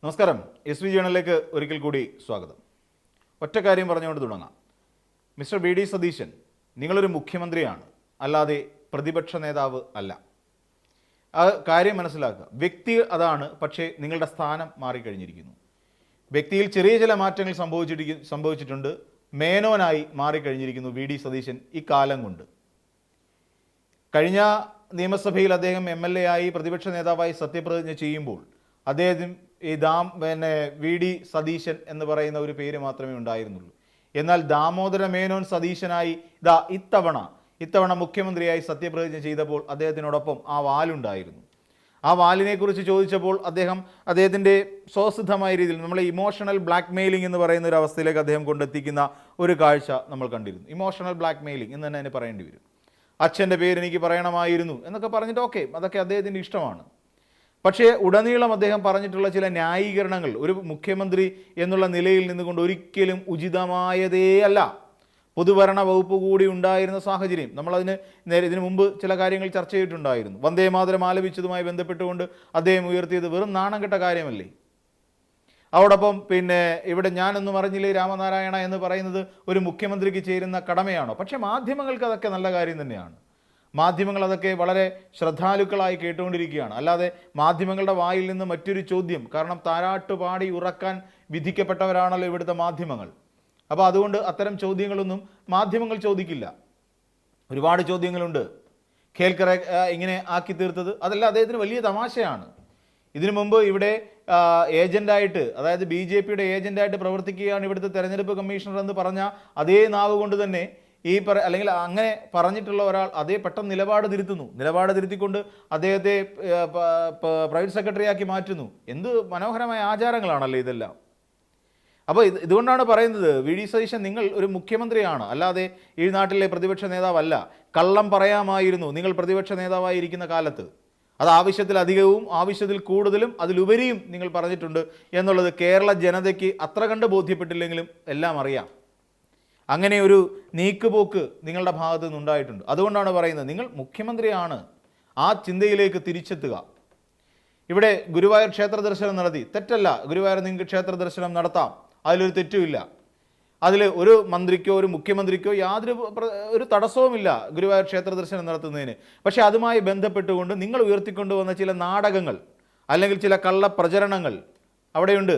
നമസ്കാരം. SV ജേണലിലേക്ക് ഒരിക്കൽ കൂടി സ്വാഗതം. ഒറ്റ കാര്യം പറഞ്ഞുകൊണ്ട് തുടങ്ങാം. Mister VD. സതീശൻ, നിങ്ങളൊരു മുഖ്യമന്ത്രിയാണ്, അല്ലാതെ പ്രതിപക്ഷ നേതാവ് അല്ല. ആ കാര്യം മനസ്സിലാക്കുക. വ്യക്തി അതാണ്, പക്ഷേ നിങ്ങളുടെ സ്ഥാനം മാറിക്കഴിഞ്ഞിരിക്കുന്നു. വ്യക്തിയിൽ ചെറിയ ചില മാറ്റങ്ങൾ സംഭവിച്ചിട്ടുണ്ട്. മേനോനായി മാറിക്കഴിഞ്ഞിരിക്കുന്നു വി.ഡി. സതീശൻ ഇക്കാലം കൊണ്ട്. കഴിഞ്ഞ നിയമസഭയിൽ അദ്ദേഹം MLA ആയി പ്രതിപക്ഷ നേതാവായി സത്യപ്രതിജ്ഞ ചെയ്യുമ്പോൾ അദ്ദേഹത്തിന് വി.ഡി. സതീശൻ എന്ന് പറയുന്ന ഒരു പേര് മാത്രമേ ഉണ്ടായിരുന്നുള്ളൂ. എന്നാൽ ദാമോദര മേനോൻ സതീശനായി ഇത്തവണ മുഖ്യമന്ത്രിയായി സത്യപ്രതിജ്ഞ ചെയ്തപ്പോൾ അദ്ദേഹത്തിനോടൊപ്പം ആ വാലുണ്ടായിരുന്നു. ആ വാലിനെക്കുറിച്ച് ചോദിച്ചപ്പോൾ അദ്ദേഹത്തിൻ്റെ സ്വസിദ്ധമായ രീതിയിൽ നമ്മളെ ഇമോഷണൽ ബ്ലാക്ക് മെയിലിംഗ് എന്ന് പറയുന്ന ഒരു അവസ്ഥയിലേക്ക് അദ്ദേഹം കൊണ്ടെത്തിക്കുന്ന ഒരു കാഴ്ച നമ്മൾ കണ്ടിരുന്നു. ഇമോഷണൽ ബ്ലാക്ക് മെയിലിംഗ് എന്ന് തന്നെ അതിന് പറയേണ്ടി വരും. അച്ഛൻ്റെ പേര് എനിക്ക് പറയണമായിരുന്നു എന്നൊക്കെ പറഞ്ഞിട്ട് ഓക്കെ, അതൊക്കെ അദ്ദേഹത്തിൻ്റെ ഇഷ്ടമാണ്. പക്ഷേ ഉടനീളം അദ്ദേഹം പറഞ്ഞിട്ടുള്ള ചില ന്യായീകരണങ്ങൾ ഒരു മുഖ്യമന്ത്രി എന്നുള്ള നിലയിൽ നിന്നുകൊണ്ട് ഒരിക്കലും ഉചിതമായതേ അല്ല. പൊതുഭരണ വകുപ്പ് കൂടി ഉണ്ടായിരുന്ന സാഹചര്യം ഇതിനു മുമ്പ് ചില കാര്യങ്ങൾ ചർച്ച ചെയ്തിട്ടുണ്ടായിരുന്നു. വന്ദേ മാതരം ആലപിച്ചതുമായി ബന്ധപ്പെട്ടുകൊണ്ട് അദ്ദേഹം ഉയർത്തിയത് വെറും നാണം കെട്ട കാര്യമല്ലേ. അതോടൊപ്പം ഇവിടെ ഞാനൊന്നും അറിഞ്ഞില്ലേ രാമനാരായണ എന്ന് പറയുന്നത് ഒരു മുഖ്യമന്ത്രിക്ക് ചേരുന്ന കടമയാണോ? പക്ഷേ മാധ്യമങ്ങൾക്ക് അതൊക്കെ നല്ല കാര്യം തന്നെയാണ്. മാധ്യമങ്ങൾ അതൊക്കെ വളരെ ശ്രദ്ധാലുക്കളായി കേട്ടുകൊണ്ടിരിക്കുകയാണ്. അല്ലാതെ മാധ്യമങ്ങളുടെ വായിൽ നിന്ന് മറ്റൊരു ചോദ്യം, കാരണം താരാട്ടുപാടി ഉറക്കാൻ വിധിക്കപ്പെട്ടവരാണല്ലോ ഇവിടുത്തെ മാധ്യമങ്ങൾ. അപ്പോൾ അതുകൊണ്ട് അത്തരം ചോദ്യങ്ങളൊന്നും മാധ്യമങ്ങൾ ചോദിക്കില്ല. ഒരുപാട് ചോദ്യങ്ങളുണ്ട്. ഖേൽക്കറെ ഇങ്ങനെ ആക്കി തീർത്തത് അതെല്ലാം അദ്ദേഹത്തിന് വലിയ തമാശയാണ്. ഇതിനു മുമ്പ് ഇവിടെ ഏജൻ്റായിട്ട്, അതായത് BJPയുടെ ഏജൻ്റായിട്ട് പ്രവർത്തിക്കുകയാണ് ഇവിടുത്തെ തെരഞ്ഞെടുപ്പ് കമ്മീഷണർ എന്ന് പറഞ്ഞ അതേ നാവ് കൊണ്ട് തന്നെ അല്ലെങ്കിൽ അങ്ങനെ പറഞ്ഞിട്ടുള്ള ഒരാൾ അതേ പെട്ടെന്ന് നിലപാട് തിരുത്തിക്കൊണ്ട് അദ്ദേഹത്തെ പ്രൈവറ്റ് സെക്രട്ടറിയാക്കി മാറ്റുന്നു. എന്ത് മനോഹരമായ ആചാരങ്ങളാണല്ലോ ഇതെല്ലാം. അപ്പോൾ ഇതുകൊണ്ടാണ് പറയുന്നത്, വി.ഡി. സതീശൻ നിങ്ങൾ ഒരു മുഖ്യമന്ത്രിയാണ്, അല്ലാതെ ഈ നാട്ടിലെ പ്രതിപക്ഷ നേതാവല്ല. കള്ളം പറയാമായിരുന്നു നിങ്ങൾ പ്രതിപക്ഷ നേതാവായിരിക്കുന്ന കാലത്ത്. അത് ആവശ്യത്തിലധികവും ആവശ്യത്തിൽ കൂടുതലും അതിലുപരിയും നിങ്ങൾ പറഞ്ഞിട്ടുണ്ട് എന്നുള്ളത് കേരള ജനതയ്ക്ക് അത്ര കണ്ട് ബോധ്യപ്പെട്ടില്ലെങ്കിലും എല്ലാം അറിയാം. അങ്ങനെ ഒരു നീക്കുപോക്ക് നിങ്ങളുടെ ഭാഗത്തു നിന്നുണ്ടായിട്ടുണ്ട്. അതുകൊണ്ടാണ് പറയുന്നത് നിങ്ങൾ മുഖ്യമന്ത്രിയാണ്. ആ ചിന്തയിലേക്ക് തിരിച്ചെത്തുക. ഇവിടെ ഗുരുവായൂർ ക്ഷേത്ര ദർശനം നടത്തി, തെറ്റല്ല. ഗുരുവായൂർ നിങ്ങൾക്ക് ക്ഷേത്ര ദർശനം നടത്താം, അതിലൊരു തെറ്റുമില്ല. അതിൽ ഒരു മന്ത്രിക്കോ ഒരു മുഖ്യമന്ത്രിക്കോ യാതൊരു തടസ്സവുമില്ല ഗുരുവായൂർ ക്ഷേത്ര ദർശനം നടത്തുന്നതിന്. പക്ഷേ അതുമായി ബന്ധപ്പെട്ടുകൊണ്ട് നിങ്ങൾ ഉയർത്തിക്കൊണ്ടുവന്ന ചില നാടകങ്ങൾ അല്ലെങ്കിൽ ചില കള്ളപ്രചരണങ്ങൾ അവിടെയുണ്ട്.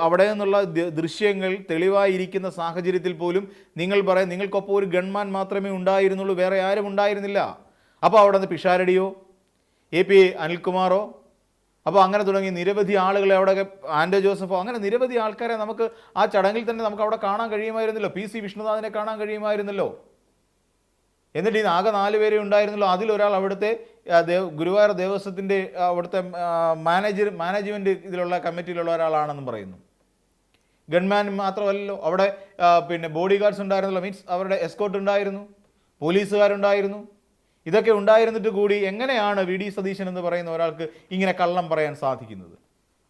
അവിടെ നിന്നുള്ള ദൃശ്യങ്ങൾ തെളിവായിരിക്കുന്ന സാഹചര്യത്തിൽ പോലും നിങ്ങൾ പറയാം നിങ്ങൾക്കൊപ്പം ഒരു ഗൺമാൻ മാത്രമേ ഉണ്ടായിരുന്നുള്ളൂ, വേറെ ആരും ഉണ്ടായിരുന്നില്ല. അപ്പോൾ അവിടെ നിന്ന് പിഷാരടിയോ AP അനിൽകുമാറോ, അപ്പോൾ അങ്ങനെ തുടങ്ങി നിരവധി ആളുകളെ അവിടെ, ആൻഡോ ജോസഫോ, അങ്ങനെ നിരവധി ആൾക്കാരെ നമുക്ക് ആ ചടങ്ങിൽ തന്നെ നമുക്ക് അവിടെ കാണാൻ കഴിയുമായിരുന്നല്ലോ. PC വിഷ്ണുനാഥിനെ കാണാൻ കഴിയുമായിരുന്നല്ലോ. എന്നിട്ട് ഇത് ആകെ 4 പേരെ ഉണ്ടായിരുന്നല്ലോ. അതിലൊരാൾ അവിടുത്തെ ഗുരുവായൂർ ദേവസ്വത്തിൻ്റെ അവിടുത്തെ മാനേജ്മെൻറ്റ് ഇതിലുള്ള കമ്മിറ്റിയിലുള്ള ഒരാളാണെന്നും പറയുന്നു. ഗൺമാൻ മാത്രമല്ലല്ലോ, അവിടെ ബോഡി ഗാർഡ്സ് ഉണ്ടായിരുന്നല്ലോ, മീൻസ് അവരുടെ എസ്കോർട്ട് ഉണ്ടായിരുന്നു, പോലീസുകാരുണ്ടായിരുന്നു. ഇതൊക്കെ ഉണ്ടായിരുന്നിട്ട് കൂടി എങ്ങനെയാണ് വി.ഡി. സതീശൻ എന്ന് പറയുന്ന ഒരാൾക്ക് ഇങ്ങനെ കള്ളം പറയാൻ സാധിക്കുന്നത്?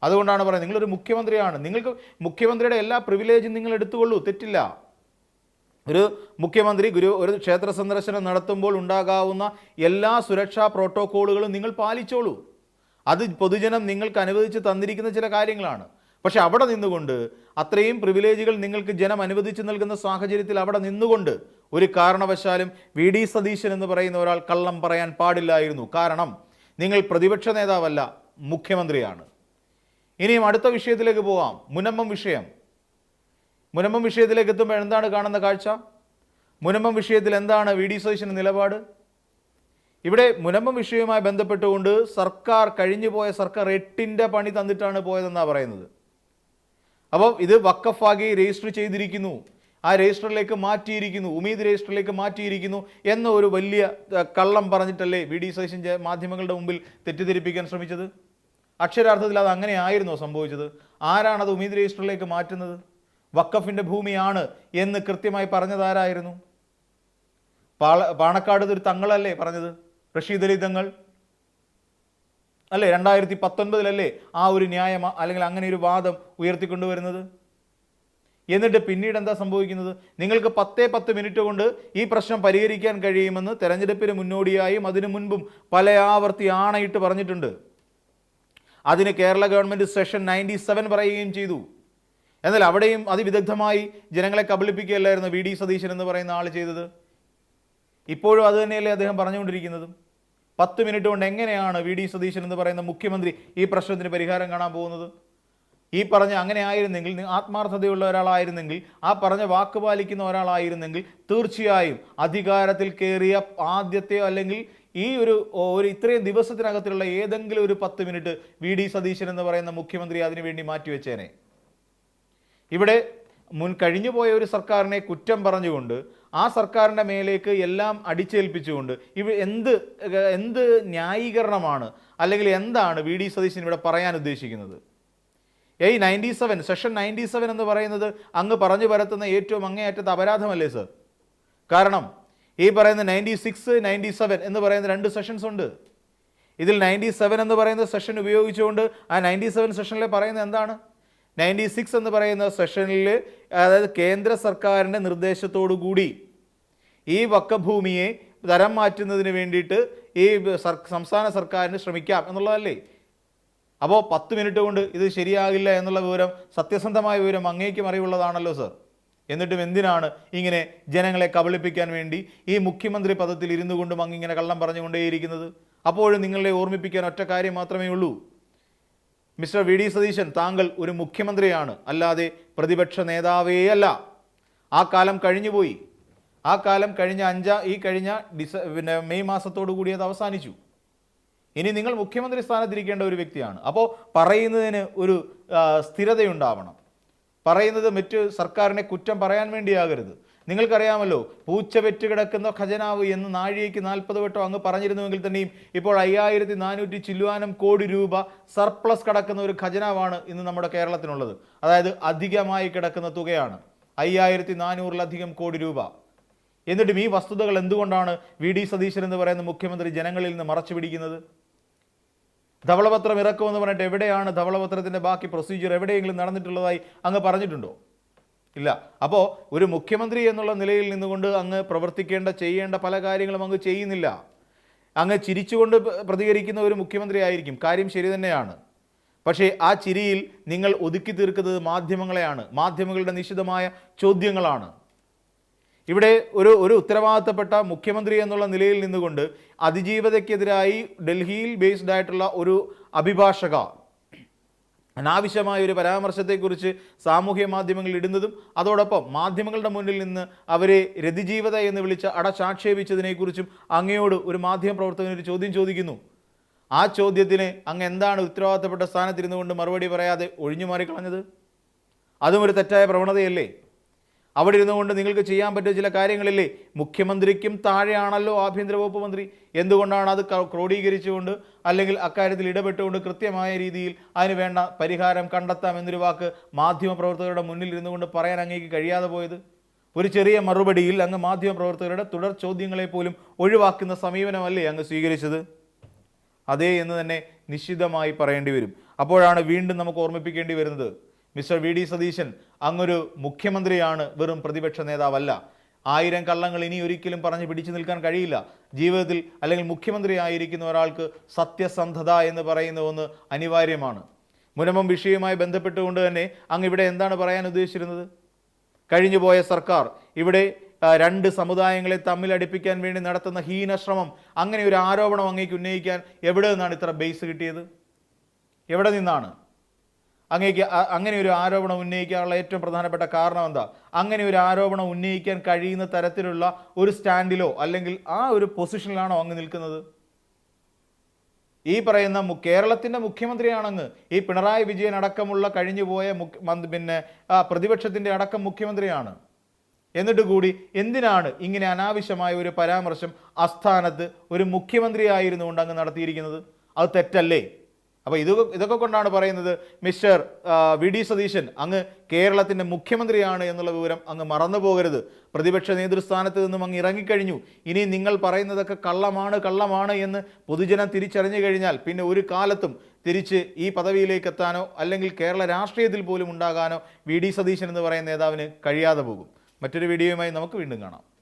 അതുകൊണ്ടാണ് പറയുന്നത് നിങ്ങളൊരു മുഖ്യമന്ത്രിയാണ്. നിങ്ങൾക്ക് മുഖ്യമന്ത്രിയുടെ എല്ലാ പ്രിവിലേജും നിങ്ങൾ എടുത്തുകൊള്ളൂ, തെറ്റില്ല. ഒരു മുഖ്യമന്ത്രി ഒരു ക്ഷേത്ര സന്ദർശനം നടത്തുമ്പോൾ ഉണ്ടാകാവുന്ന എല്ലാ സുരക്ഷാ പ്രോട്ടോക്കോളുകളും നിങ്ങൾ പാലിച്ചോളൂ. അത് പൊതുജനം നിങ്ങൾക്ക് അനുവദിച്ച് തന്നിരിക്കുന്ന ചില കാര്യങ്ങളാണ്. പക്ഷെ അവിടെ നിന്നുകൊണ്ട് അത്രയും പ്രിവിലേജുകൾ നിങ്ങൾക്ക് ജനം അനുവദിച്ച് നൽകുന്ന സാഹചര്യത്തിൽ അവിടെ നിന്നുകൊണ്ട് ഒരു കാരണവശാലും വി.ഡി. സതീശൻ എന്ന് പറയുന്ന ഒരാൾ കള്ളം പറയാൻ പാടില്ലായിരുന്നു. കാരണം നിങ്ങൾ പ്രതിപക്ഷ നേതാവല്ല, മുഖ്യമന്ത്രിയാണ്. ഇനിയും അടുത്ത വിഷയത്തിലേക്ക് പോവാം. മുനമ്പം വിഷയത്തിലേക്ക് എത്തുമ്പോൾ എന്താണ് കാണുന്ന കാഴ്ച? മുനമ്പം വിഷയത്തിൽ എന്താണ് വി.ഡി. സതീശൻ്റെ നിലപാട്? ഇവിടെ മുനമ്പം വിഷയവുമായി ബന്ധപ്പെട്ടുകൊണ്ട് കഴിഞ്ഞുപോയ സർക്കാർ 8ന്റെ പണി തന്നിട്ടാണ് പോയതെന്നാണ് പറയുന്നത്. അപ്പോൾ ഇത് വഖഫാക്കി രജിസ്റ്റർ ചെയ്തിരിക്കുന്നു, ആ രജിസ്റ്ററിലേക്ക് മാറ്റിയിരിക്കുന്നു, ഉമീദ് രജിസ്റ്ററിലേക്ക് മാറ്റിയിരിക്കുന്നു എന്ന ഒരു വലിയ കള്ളം പറഞ്ഞിട്ടല്ലേ വി.ഡി. സതീശൻ മാധ്യമങ്ങളുടെ മുമ്പിൽ തെറ്റിദ്ധരിപ്പിക്കാൻ ശ്രമിച്ചത്? അക്ഷരാർത്ഥത്തിൽ അത് അങ്ങനെയായിരുന്നോ സംഭവിച്ചത്? ആരാണത് ഉമീദ് രജിസ്റ്ററിലേക്ക് മാറ്റുന്നത്? വഖഫിൻ്റെ ഭൂമിയാണ് എന്ന് കൃത്യമായി പറഞ്ഞതാരായിരുന്നു? പാണക്കാട് ഒരു തങ്ങളല്ലേ പറഞ്ഞത്? റഷീദ് അലി തങ്ങൾ അല്ലേ 2019 ആ ഒരു ന്യായം അല്ലെങ്കിൽ അങ്ങനെ ഒരു വാദം ഉയർത്തിക്കൊണ്ടുവരുന്നത്? എന്നിട്ട് പിന്നീട് എന്താ സംഭവിക്കുന്നത്? നിങ്ങൾക്ക് 10 മിനിറ്റ് കൊണ്ട് ഈ പ്രശ്നം പരിഹരിക്കാൻ കഴിയുമെന്ന് തെരഞ്ഞെടുപ്പിന് മുന്നോടിയായും അതിനു മുൻപും പല ആവർത്തി ആണയിട്ട് പറഞ്ഞിട്ടുണ്ട്. അതിന് കേരള ഗവൺമെൻറ് സെഷൻ 97 പറയുകയും ചെയ്തു. എന്നാൽ അവിടെയും അതിവിദഗ്ധമായി ജനങ്ങളെ കബളിപ്പിക്കുകയല്ലായിരുന്നു വി ഡി സതീശൻ എന്ന് പറയുന്ന ആൾ ചെയ്തത്. ഇപ്പോഴും അത് തന്നെയല്ലേ അദ്ദേഹം പറഞ്ഞുകൊണ്ടിരിക്കുന്നതും. 10 മിനിറ്റ് കൊണ്ട് എങ്ങനെയാണ് വി ഡി സതീശൻ എന്ന് പറയുന്ന മുഖ്യമന്ത്രി ഈ പ്രശ്നത്തിന് പരിഹാരം കാണാൻ പോകുന്നത്? ഈ പറഞ്ഞ അങ്ങനെ ആയിരുന്നെങ്കിൽ, ആത്മാർത്ഥതയുള്ള ഒരാളായിരുന്നെങ്കിൽ, ആ പറഞ്ഞ വാക്ക് പാലിക്കുന്ന ഒരാളായിരുന്നെങ്കിൽ തീർച്ചയായും അധികാരത്തിൽ കയറിയ ആദ്യത്തെ അല്ലെങ്കിൽ ഈ ഒരു ഇത്രയും ദിവസത്തിനകത്തുള്ള ഏതെങ്കിലും ഒരു 10 മിനിറ്റ് വി ഡി സതീശൻ എന്ന് പറയുന്ന മുഖ്യമന്ത്രി അതിനുവേണ്ടി മാറ്റിവെച്ചേനെ. ഇവിടെ കഴിഞ്ഞുപോയ ഒരു സർക്കാരിനെ കുറ്റം പറഞ്ഞുകൊണ്ട് ആ സർക്കാരിൻ്റെ മേലേക്ക് എല്ലാം അടിച്ചേൽപ്പിച്ചുകൊണ്ട് എന്ത് ന്യായീകരണമാണ് അല്ലെങ്കിൽ എന്താണ് വി ഡി സതീശൻ ഇവിടെ പറയാൻ ഉദ്ദേശിക്കുന്നത്? ഈ 97 സെഷൻ 97 എന്ന് പറയുന്നത് അങ്ങ് പറഞ്ഞു പരത്തുന്ന ഏറ്റവും അങ്ങേയറ്റത്തെ അപരാധമല്ലേ സർ? കാരണം ഈ പറയുന്ന 96, 97 എന്ന് പറയുന്ന 2 സെഷൻസ് ഉണ്ട്. ഇതിൽ 97 എന്ന് പറയുന്ന സെഷൻ ഉപയോഗിച്ചുകൊണ്ട് ആ 97 സെഷനിൽ പറയുന്നത് എന്താണ്? 96 എന്ന് പറയുന്ന സെഷനിൽ, അതായത് കേന്ദ്ര സർക്കാരിൻ്റെ നിർദ്ദേശത്തോടു കൂടി ഈ വക്കഭൂമിയെ തരം മാറ്റുന്നതിന് വേണ്ടിയിട്ട് ഈ സംസ്ഥാന സർക്കാരിന് ശ്രമിക്കാം എന്നുള്ളതല്ലേ? അപ്പോൾ 10 മിനിറ്റ് കൊണ്ട് ഇത് ശരിയാകില്ല എന്നുള്ള വിവരം, സത്യസന്ധമായ വിവരം അങ്ങേക്കും അറിവുള്ളതാണല്ലോ സർ. എന്നിട്ടും എന്തിനാണ് ഇങ്ങനെ ജനങ്ങളെ കബളിപ്പിക്കാൻ വേണ്ടി ഈ മുഖ്യമന്ത്രി പദത്തിൽ ഇരുന്നു കൊണ്ടും അങ്ങിങ്ങനെ കള്ളം പറഞ്ഞുകൊണ്ടേയിരിക്കുന്നത്? അപ്പോഴും നിങ്ങളെ ഓർമ്മിപ്പിക്കാൻ ഒറ്റ കാര്യം മാത്രമേ ഉള്ളൂ. മിസ്റ്റർ വി ഡി സതീശൻ, താങ്കൾ ഒരു മുഖ്യമന്ത്രിയാണ്, അല്ലാതെ പ്രതിപക്ഷ നേതാവേ അല്ല. ആ കാലം കഴിഞ്ഞുപോയി. ആ കാലം കഴിഞ്ഞ മെയ് മാസത്തോടു കൂടി അത് അവസാനിച്ചു. ഇനി നിങ്ങൾ മുഖ്യമന്ത്രി സ്ഥാനത്തിരിക്കേണ്ട ഒരു വ്യക്തിയാണ്. അപ്പോൾ പറയുന്നതിന് ഒരു സ്ഥിരതയുണ്ടാവണം. പറയുന്നത് മറ്റ് സർക്കാരിനെ കുറ്റം പറയാൻ വേണ്ടിയാകരുത്. നിങ്ങൾക്കറിയാമല്ലോ, പൂച്ച വെറ്റ് കിടക്കുന്ന ഖജനാവ് എന്ന് നാഴികയ്ക്ക് 40 വട്ടം അങ്ങ് പറഞ്ഞിരുന്നുവെങ്കിൽ തന്നെയും ഇപ്പോൾ 5400 ചില്ലുവാനം കോടി രൂപ സർപ്ലസ് കിടക്കുന്ന ഒരു ഖജനാവാണ് ഇന്ന് നമ്മുടെ കേരളത്തിനുള്ളത്. അതായത് അധികമായി കിടക്കുന്ന തുകയാണ് 5400-ലധികം കോടി രൂപ. എന്നിട്ടും ഈ വസ്തുതകൾ എന്തുകൊണ്ടാണ് വി ഡി സതീശൻ എന്ന് പറയുന്ന മുഖ്യമന്ത്രി ജനങ്ങളിൽ നിന്ന് മറച്ചു പിടിക്കുന്നത്? ധവളപത്രം ഇറക്കുമെന്ന് പറഞ്ഞിട്ട് എവിടെയാണ് ധവളപത്രത്തിൻ്റെ ബാക്കി പ്രൊസീജിയർ എവിടെയെങ്കിലും നടന്നിട്ടുള്ളതായി അങ്ങ് പറഞ്ഞിട്ടുണ്ടോ? ഇല്ല. അപ്പോൾ ഒരു മുഖ്യമന്ത്രി എന്നുള്ള നിലയിൽ നിന്നുകൊണ്ട് അങ്ങ് ചെയ്യേണ്ട പല കാര്യങ്ങളും അങ്ങ് ചെയ്യുന്നില്ല. അങ്ങ് ചിരിച്ചുകൊണ്ട് പ്രതികരിക്കുന്ന ഒരു മുഖ്യമന്ത്രി ആയിരിക്കും, കാര്യം ശരി തന്നെയാണ്. പക്ഷേ ആ ചിരിയിൽ നിങ്ങൾ ഒതുക്കി തീർക്കുന്നത് മാധ്യമങ്ങളെയാണ്, മാധ്യമങ്ങളുടെ നിശിതമായ ചോദ്യങ്ങളാണ്. ഇവിടെ ഒരു ഉത്തരവാദിത്തപ്പെട്ട മുഖ്യമന്ത്രി എന്നുള്ള നിലയിൽ നിന്നുകൊണ്ട് അതിജീവതയ്ക്കെതിരായി ഡൽഹിയിൽ ബേസ്ഡ് ആയിട്ടുള്ള ഒരു അഭിഭാഷക അനാവശ്യമായ ഒരു പരാമർശത്തെക്കുറിച്ച് സാമൂഹ്യ മാധ്യമങ്ങളിൽ ഇടുന്നതും അതോടൊപ്പം മാധ്യമങ്ങളുടെ മുന്നിൽ നിന്ന് അവരെ രതിജീവത എന്ന് വിളിച്ച് അടച്ചാക്ഷേപിച്ചതിനെക്കുറിച്ചും അങ്ങയോട് ഒരു മാധ്യമപ്രവർത്തകൻ ഒരു ചോദ്യം ചോദിക്കുന്നു. ആ ചോദ്യത്തിന് അങ്ങ് എന്താണ് ഉത്തരവാദിത്തപ്പെട്ട സ്ഥാനത്തിരുന്നു കൊണ്ട് മറുപടി പറയാതെ ഒഴിഞ്ഞു മാറിക്കളഞ്ഞത്? അതും ഒരു തെറ്റായ പ്രവണതയല്ലേ? അവിടെ ഇരുന്നുകൊണ്ട് നിങ്ങൾക്ക് ചെയ്യാൻ പറ്റിയ ചില കാര്യങ്ങളില്ലേ? മുഖ്യമന്ത്രിക്കും താഴെയാണല്ലോ ആഭ്യന്തര വകുപ്പ് മന്ത്രി. എന്തുകൊണ്ടാണ് അത് ക്രോഡീകരിച്ചുകൊണ്ട് അല്ലെങ്കിൽ അക്കാര്യത്തിൽ ഇടപെട്ടുകൊണ്ട് കൃത്യമായ രീതിയിൽ അതിന് വേണ്ട പരിഹാരം കണ്ടെത്താം എന്നൊരു വാക്ക് മാധ്യമപ്രവർത്തകരുടെ മുന്നിൽ ഇരുന്നുകൊണ്ട് പറയാൻ അങ്ങേക്ക് കഴിയാതെ പോയത്? ഒരു ചെറിയ മറുപടിയിൽ അങ്ങ് മാധ്യമപ്രവർത്തകരുടെ തുടർ ചോദ്യങ്ങളെ പോലും ഒഴിവാക്കുന്ന സമീപനമല്ലേ അങ്ങ് സ്വീകരിച്ചത്? അതേ എന്ന് തന്നെ നിശ്ചിതമായി പറയേണ്ടി വരും. അപ്പോഴാണ് വീണ്ടും നമുക്ക് ഓർമ്മിപ്പിക്കേണ്ടി വരുന്നത്, മിസ്റ്റർ വി ഡി സതീശൻ അങ്ങൊരു മുഖ്യമന്ത്രിയാണ്, വെറും പ്രതിപക്ഷ നേതാവല്ല. 1000 കള്ളങ്ങൾ ഇനി ഒരിക്കലും പറഞ്ഞ് പിടിച്ചു നിൽക്കാൻ കഴിയില്ല. ജീവിതത്തിൽ അല്ലെങ്കിൽ മുഖ്യമന്ത്രി ആയിരിക്കുന്ന ഒരാൾക്ക് സത്യസന്ധത എന്ന് പറയുന്ന ഒന്ന് അനിവാര്യമാണ്. മുനമ്പം വിഷയവുമായി ബന്ധപ്പെട്ടുകൊണ്ട് തന്നെ അങ്ങ് ഇവിടെ എന്താണ് പറയാൻ ഉദ്ദേശിച്ചിരുന്നത്? കഴിഞ്ഞുപോയ സർക്കാർ ഇവിടെ 2 സമുദായങ്ങളെ തമ്മിലടിപ്പിക്കാൻ വേണ്ടി നടത്തുന്ന ഹീനശ്രമം, അങ്ങനെ ഒരു ആരോപണം അങ്ങേക്ക് ഉന്നയിക്കാൻ എവിടെ നിന്നാണ് ഇത്ര ബേസ് കിട്ടിയത്? എവിടെ നിന്നാണ് അങ്ങേക്ക് അങ്ങനെ ഒരു ആരോപണം ഉന്നയിക്കാനുള്ള ഏറ്റവും പ്രധാനപ്പെട്ട കാരണം എന്താ? അങ്ങനെ ഒരു ആരോപണം ഉന്നയിക്കാൻ കഴിയുന്ന തരത്തിലുള്ള ഒരു സ്റ്റാൻഡിലോ അല്ലെങ്കിൽ ആ ഒരു പൊസിഷനിലാണോ അങ്ങ് നിൽക്കുന്നത്? ഈ പറയുന്ന കേരളത്തിൻ്റെ മുഖ്യമന്ത്രിയാണങ്ങ്. ഈ പിണറായി വിജയൻ അടക്കമുള്ള കഴിഞ്ഞുപോയ പ്രതിപക്ഷത്തിൻ്റെ അടക്കം മുഖ്യമന്ത്രിയാണ്. എന്നിട്ട് കൂടി എന്തിനാണ് ഇങ്ങനെ അനാവശ്യമായ ഒരു പരാമർശം അസ്ഥാനത്ത് ഒരു മുഖ്യമന്ത്രിയായിരുന്നുകൊണ്ട് അങ്ങ് നടത്തിയിരിക്കുന്നത്? അത് തെറ്റല്ലേ? അപ്പോൾ ഇതൊക്കെ കൊണ്ടാണ് പറയുന്നത്, മിസ്റ്റർ വി ഡി സതീശൻ അങ്ങ് കേരളത്തിൻ്റെ മുഖ്യമന്ത്രിയാണ് എന്നുള്ള വിവരം അങ്ങ് മറന്നു പോകരുത്. പ്രതിപക്ഷ നേതൃസ്ഥാനത്ത് നിന്നും അങ്ങ് ഇറങ്ങിക്കഴിഞ്ഞു. ഇനി നിങ്ങൾ പറയുന്നതൊക്കെ കള്ളമാണ് എന്ന് പൊതുജനം തിരിച്ചറിഞ്ഞു കഴിഞ്ഞാൽ പിന്നെ ഒരു കാലത്തും തിരിച്ച് ഈ പദവിയിലേക്ക് എത്താനോ അല്ലെങ്കിൽ കേരള രാഷ്ട്രീയത്തിൽ പോലും ഉണ്ടാകാനോ വി ഡി സതീശൻ എന്ന് പറയുന്ന നേതാവിന് കഴിയാതെ പോകും. മറ്റൊരു വീഡിയോയുമായി നമുക്ക് വീണ്ടും കാണാം.